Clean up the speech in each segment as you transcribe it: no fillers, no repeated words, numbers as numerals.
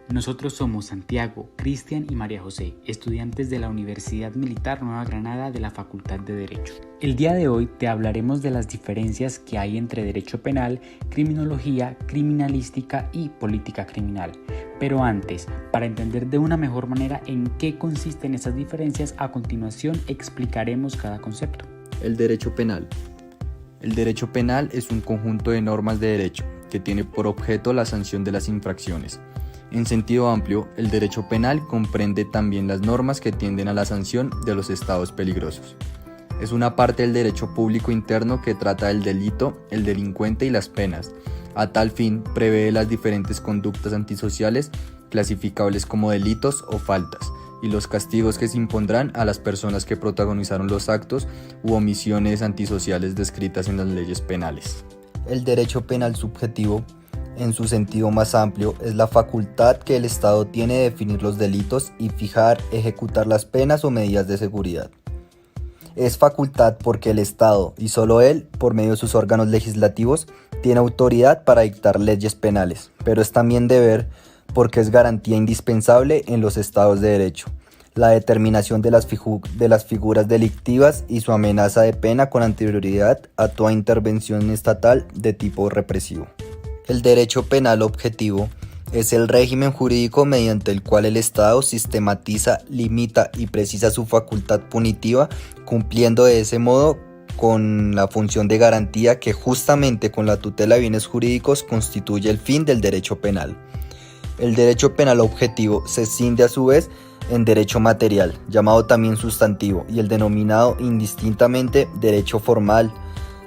Nosotros somos Santiago, Cristian y María José, estudiantes de la Universidad Militar Nueva Granada de la Facultad de Derecho. El día de hoy te hablaremos de las diferencias que hay entre derecho penal, criminología, criminalística y política criminal. Pero antes, para entender de una mejor manera en qué consisten esas diferencias, a continuación explicaremos cada concepto. El derecho penal. El derecho penal es un conjunto de normas de derecho que tiene por objeto la sanción de las infracciones. En sentido amplio, el derecho penal comprende también las normas que tienden a la sanción de los estados peligrosos. Es una parte del derecho público interno que trata del delito, el delincuente y las penas. A tal fin, prevé las diferentes conductas antisociales clasificables como delitos o faltas, y los castigos que se impondrán a las personas que protagonizaron los actos u omisiones antisociales descritas en las leyes penales. El derecho penal subjetivo, en su sentido más amplio, es la facultad que el Estado tiene de definir los delitos y fijar, ejecutar las penas o medidas de seguridad. Es facultad porque el Estado, y solo él, por medio de sus órganos legislativos, tiene autoridad para dictar leyes penales, pero es también deber porque es garantía indispensable en los estados de derecho, la determinación de las figuras delictivas y su amenaza de pena con anterioridad a toda intervención estatal de tipo represivo. El derecho penal objetivo es el régimen jurídico mediante el cual el Estado sistematiza, limita y precisa su facultad punitiva, cumpliendo de ese modo con la función de garantía que justamente con la tutela de bienes jurídicos constituye el fin del derecho penal. El derecho penal objetivo se cinde a su vez en derecho material, llamado también sustantivo, y el denominado indistintamente derecho formal,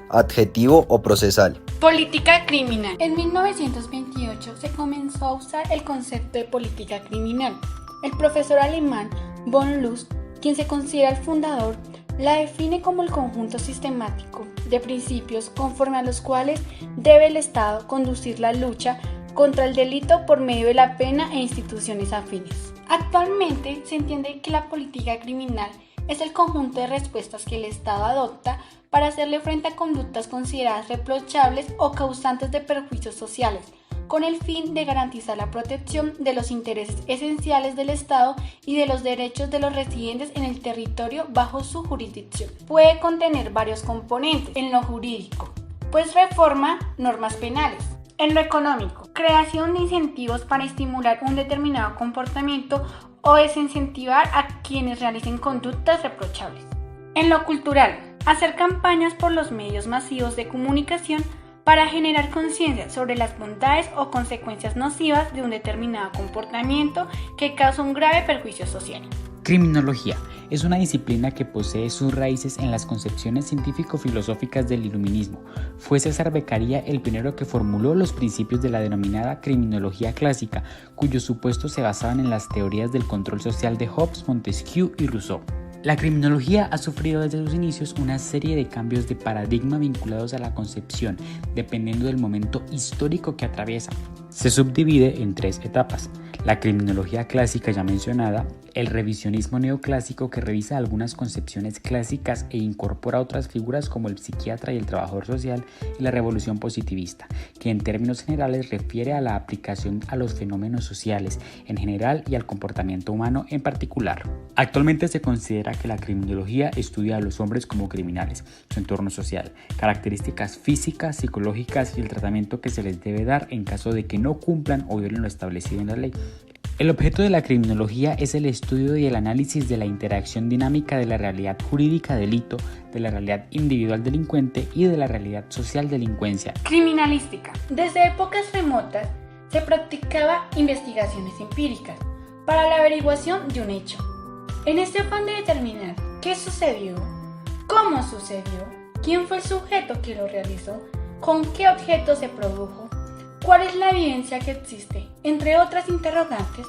adjetivo o procesal. Política criminal. En 1928 se comenzó a usar el concepto de política criminal. El profesor alemán von Lust, quien se considera el fundador, la define como el conjunto sistemático de principios conforme a los cuales debe el Estado conducir la lucha contra el delito por medio de la pena e instituciones afines. Actualmente se entiende que la política criminal es el conjunto de respuestas que el Estado adopta para hacerle frente a conductas consideradas reprochables o causantes de perjuicios sociales, con el fin de garantizar la protección de los intereses esenciales del Estado y de los derechos de los residentes en el territorio bajo su jurisdicción. Puede contener varios componentes en lo jurídico, pues reforma normas penales. En lo económico, creación de incentivos para estimular un determinado comportamiento o desincentivar a quienes realicen conductas reprochables. En lo cultural, hacer campañas por los medios masivos de comunicación para generar conciencia sobre las bondades o consecuencias nocivas de un determinado comportamiento que causa un grave perjuicio social. Criminología es una disciplina que posee sus raíces en las concepciones científico-filosóficas del iluminismo. Fue César Beccaria el primero que formuló los principios de la denominada criminología clásica, cuyos supuestos se basaban en las teorías del control social de Hobbes, Montesquieu y Rousseau. La criminología ha sufrido desde sus inicios una serie de cambios de paradigma vinculados a la concepción, dependiendo del momento histórico que atraviesa. Se subdivide en tres etapas: la criminología clásica ya mencionada, el revisionismo neoclásico que revisa algunas concepciones clásicas e incorpora otras figuras como el psiquiatra y el trabajador social, y la revolución positivista, que en términos generales refiere a la aplicación a los fenómenos sociales en general y al comportamiento humano en particular. Actualmente se considera que la criminología estudia a los hombres como criminales, su entorno social, características físicas, psicológicas y el tratamiento que se les debe dar en caso de que no cumplan o violen lo establecido en la ley. El objeto de la criminología es el estudio y el análisis de la interacción dinámica de la realidad jurídica delito, de la realidad individual delincuente y de la realidad social delincuencia. Criminalística. Desde épocas remotas se practicaba investigaciones empíricas para la averiguación de un hecho. En este afán de determinar qué sucedió, cómo sucedió, quién fue el sujeto que lo realizó, con qué objeto se produjo, cuál es la evidencia que existe, entre otras interrogantes,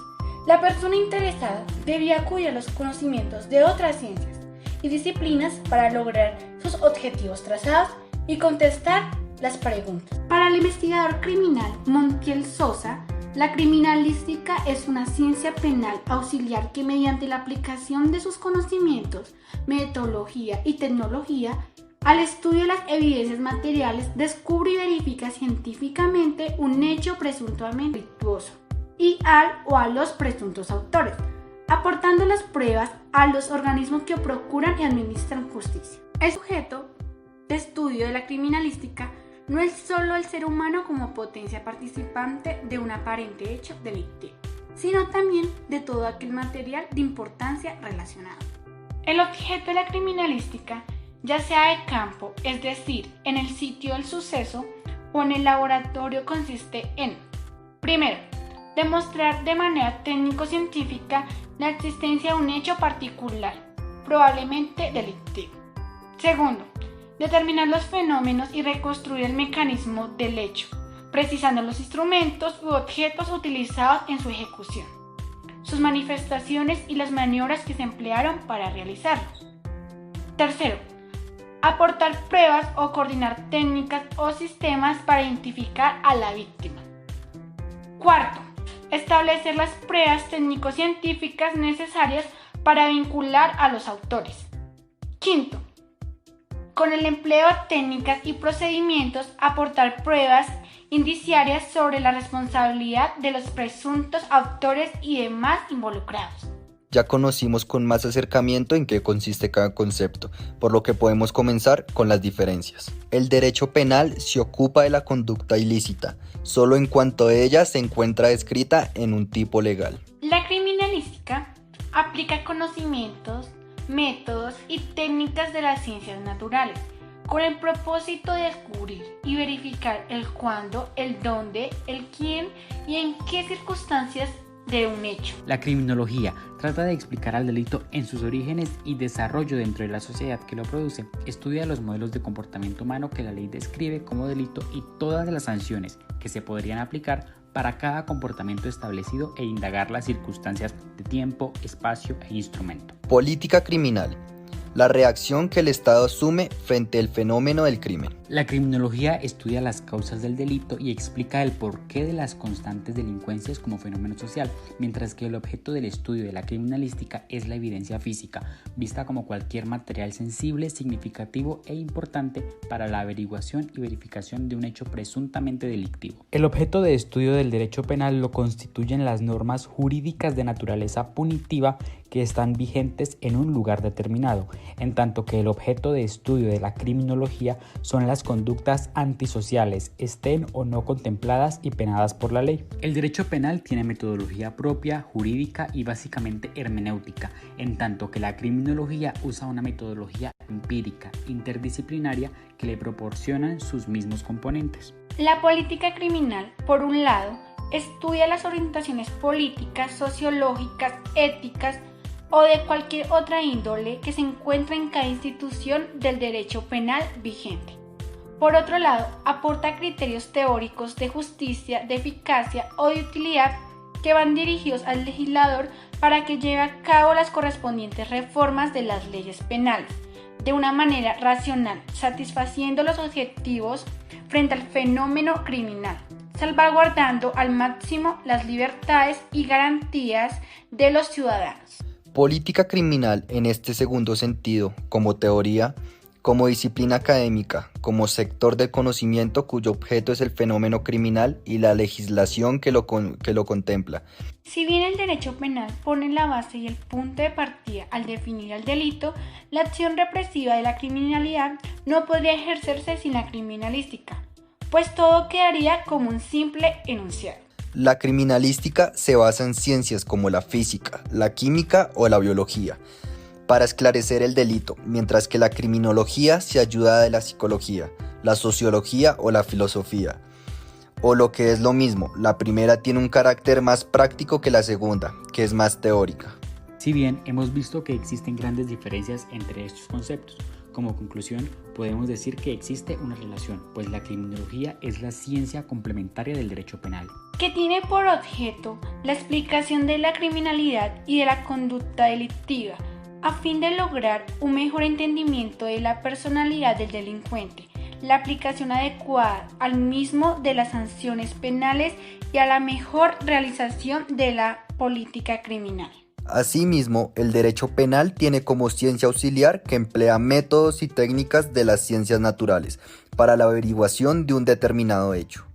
la persona interesada debía acudir a los conocimientos de otras ciencias y disciplinas para lograr sus objetivos trazados y contestar las preguntas. Para el investigador criminal Montiel Sosa, la criminalística es una ciencia penal auxiliar que mediante la aplicación de sus conocimientos, metodología y tecnología al estudio de las evidencias materiales descubre y verifica científicamente un hecho presuntamente virtuoso. y al o a los presuntos autores, aportando las pruebas a los organismos que procuran y administran justicia. El sujeto de estudio de la criminalística no es solo el ser humano como potencia participante de un aparente hecho delictivo, sino también de todo aquel material de importancia relacionado. El objeto de la criminalística, ya sea de campo, es decir, en el sitio del suceso, o en el laboratorio, consiste en: primero, demostrar de manera técnico-científica la existencia de un hecho particular, probablemente delictivo. Segundo, determinar los fenómenos y reconstruir el mecanismo del hecho, precisando los instrumentos u objetos utilizados en su ejecución, sus manifestaciones y las maniobras que se emplearon para realizarlos. Tercero, aportar pruebas o coordinar técnicas o sistemas para identificar a la víctima. Cuarto, establecer las pruebas técnico-científicas necesarias para vincular a los autores. Quinto, con el empleo de técnicas y procedimientos, aportar pruebas indiciarias sobre la responsabilidad de los presuntos autores y demás involucrados. Ya conocimos con más acercamiento en qué consiste cada concepto, por lo que podemos comenzar con las diferencias. El derecho penal se ocupa de la conducta ilícita, solo en cuanto ella se encuentra descrita en un tipo legal. La criminalística aplica conocimientos, métodos y técnicas de las ciencias naturales, con el propósito de descubrir y verificar el cuándo, el dónde, el quién y en qué circunstancias de un hecho. La criminología trata de explicar al delito en sus orígenes y desarrollo dentro de la sociedad que lo produce. Estudia los modelos de comportamiento humano que la ley describe como delito y todas las sanciones que se podrían aplicar para cada comportamiento establecido e indagar las circunstancias de tiempo, espacio e instrumento. Política criminal. La reacción que el Estado asume frente al fenómeno del crimen. La criminología estudia las causas del delito y explica el porqué de las constantes delincuencias como fenómeno social, mientras que el objeto del estudio de la criminalística es la evidencia física, vista como cualquier material sensible, significativo e importante para la averiguación y verificación de un hecho presuntamente delictivo. El objeto de estudio del derecho penal lo constituyen las normas jurídicas de naturaleza punitiva que están vigentes en un lugar determinado, en tanto que el objeto de estudio de la criminología son las conductas antisociales, estén o no contempladas y penadas por la ley. El derecho penal tiene metodología propia, jurídica y básicamente hermenéutica, en tanto que la criminología usa una metodología empírica, interdisciplinaria, que le proporcionan sus mismos componentes. La política criminal, por un lado, estudia las orientaciones políticas, sociológicas, éticas o de cualquier otra índole que se encuentra en cada institución del derecho penal vigente. Por otro lado, aporta criterios teóricos de justicia, de eficacia o de utilidad que van dirigidos al legislador para que lleve a cabo las correspondientes reformas de las leyes penales, de una manera racional, satisfaciendo los objetivos frente al fenómeno criminal, salvaguardando al máximo las libertades y garantías de los ciudadanos. Política criminal en este segundo sentido, como teoría, como disciplina académica, como sector del conocimiento cuyo objeto es el fenómeno criminal y la legislación que lo contempla. Si bien el derecho penal pone la base y el punto de partida al definir el delito, la acción represiva de la criminalidad no podría ejercerse sin la criminalística, pues todo quedaría como un simple enunciado. La criminalística se basa en ciencias como la física, la química o la biología para esclarecer el delito, mientras que la criminología se ayuda de la psicología, la sociología o la filosofía. O lo que es lo mismo, la primera tiene un carácter más práctico que la segunda, que es más teórica. Si bien hemos visto que existen grandes diferencias entre estos conceptos, como conclusión podemos decir que existe una relación, pues la criminología es la ciencia complementaria del derecho penal, que tiene por objeto la explicación de la criminalidad y de la conducta delictiva, a fin de lograr un mejor entendimiento de la personalidad del delincuente, la aplicación adecuada al mismo de las sanciones penales y a la mejor realización de la política criminal. Asimismo, el derecho penal tiene como ciencia auxiliar que emplea métodos y técnicas de las ciencias naturales para la averiguación de un determinado hecho.